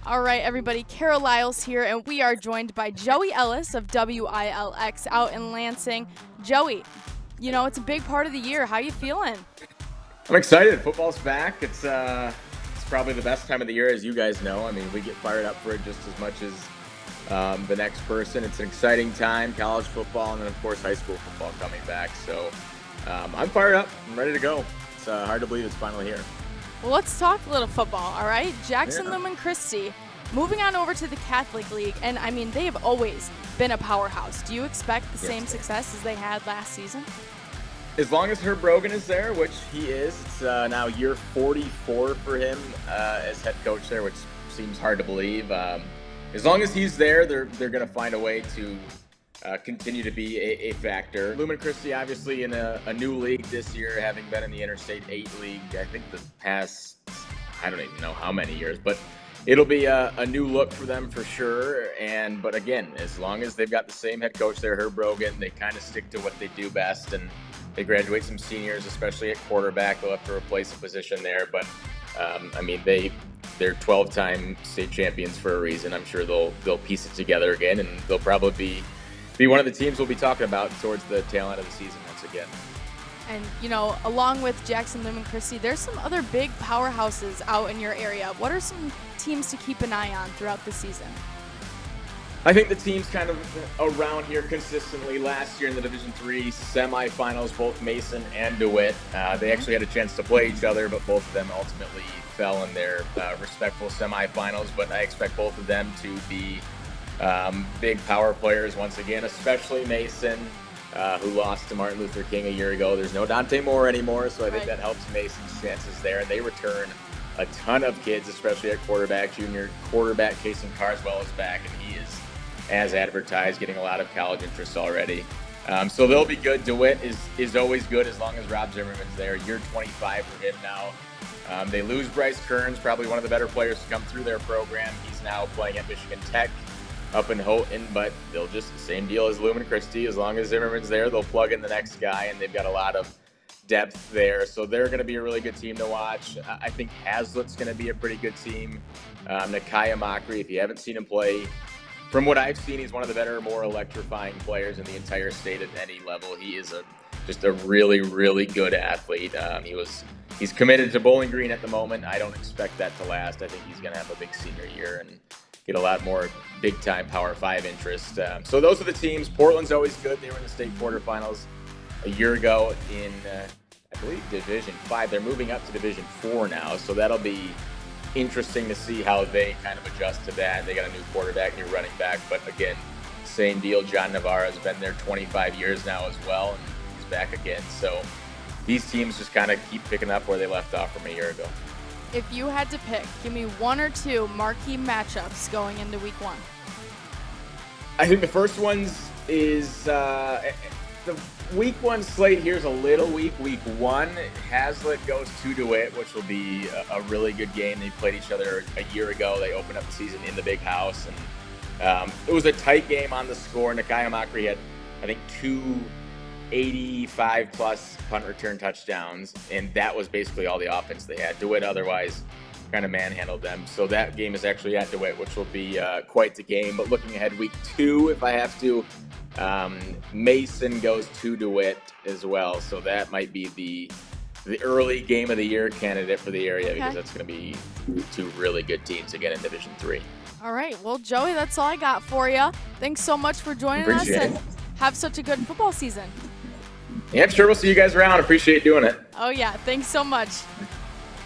All right, everybody, Kara Liles here, and we are joined by Joey Ellis of WILX out in Lansing. Joey, it's a big part of the year. How you feeling? I'm excited. Football's back. It's probably the best time of the year, as you guys know. I mean, we get fired up for it just as much as the next person. It's an exciting time, college football, and then, of course, high school football coming back. So I'm fired up. I'm ready to go. It's hard to believe it's finally here. Well, let's talk a little football, all right? Jackson Yeah. Lumen Christi moving on over to the Catholic League, and I mean, they have always been a powerhouse. Do you expect the same success as they had last season? As long as Herb Brogan is there, which he is, it's now year 44 for him as head coach there, which seems hard to believe. As long as he's there, they're going to find a way to continue to be a factor. Lumen Christi obviously in a new league this year, having been in the Interstate 8 League, I think the past, I don't even know how many years, but it'll be a new look for them for sure. But again, as long as they've got the same head coach there, Herb Brogan, they kind of stick to what they do best, and they graduate some seniors, especially at quarterback. They'll have to replace a position there, but I mean, they're 12-time state champions for a reason. I'm sure they'll piece it together again, and they'll probably be one of the teams we'll be talking about towards the tail end of the season once again. And, along with Jackson Lumen Christi, there's some other big powerhouses out in your area. What are some teams to keep an eye on throughout the season? I think the teams kind of around here consistently last year in the Division III semifinals, both Mason and DeWitt, they actually had a chance to play each other, but both of them ultimately fell in their respectful semifinals. But I expect both of them to be big power players once again, especially Mason, who lost to Martin Luther King a year ago. There's no Dante Moore anymore, so I think that helps Mason's chances there. And they return a ton of kids, especially at quarterback. Junior quarterback Kason Carswell is back, and he is, as advertised, getting a lot of college interest already. So they'll be good. DeWitt is always good as long as Rob Zimmerman's there. Year 25 for him now. They lose Bryce Kearns, probably one of the better players to come through their program. He's now playing at Michigan Tech up in Houghton, but they'll just, same deal as Lumen Christi. As long as Zimmerman's there, they'll plug in the next guy, and they've got a lot of depth there. So they're going to be a really good team to watch. I think Hazlitt's going to be a pretty good team. Nakia Mockery, if you haven't seen him play, from what I've seen, he's one of the better, more electrifying players in the entire state at any level. He is just a really, really good athlete. He's committed to Bowling Green at the moment. I don't expect that to last. I think he's going to have a big senior year and get a lot more big-time Power 5 interest. So those are the teams. Portland's always good. They were in the state quarterfinals a year ago in, I believe, Division 5. They're moving up to Division 4 now, so that'll be interesting to see how they kind of adjust to that. They got a new quarterback, new running back, but again, same deal. John Navarro's been there 25 years now as well, and he's back again. So these teams just kind of keep picking up where they left off from a year ago. If you had to pick, give me one or two marquee matchups going into week one. I think the first one's is the week one slate here's a little weak. Week one, Hazlitt goes to DeWitt, which will be a really good game. They played each other a year ago. They opened up the season in the big house, and it was a tight game on the score. Nakia Mockery had, I think, 285-plus punt return touchdowns, and that was basically all the offense they had. DeWitt otherwise kind of manhandled them. So that game is actually at DeWitt, which will be quite the game. But looking ahead, week two, if I have to, Mason goes to DeWitt as well. So that might be the early game of the year candidate for the area, because that's going to be two really good teams again in Division 3. All right. Well, Joey, that's all I got for you. Thanks so much for joining us, and have such a good football season. Yeah, I'm sure we'll see you guys around. Appreciate doing it. Oh, yeah. Thanks so much.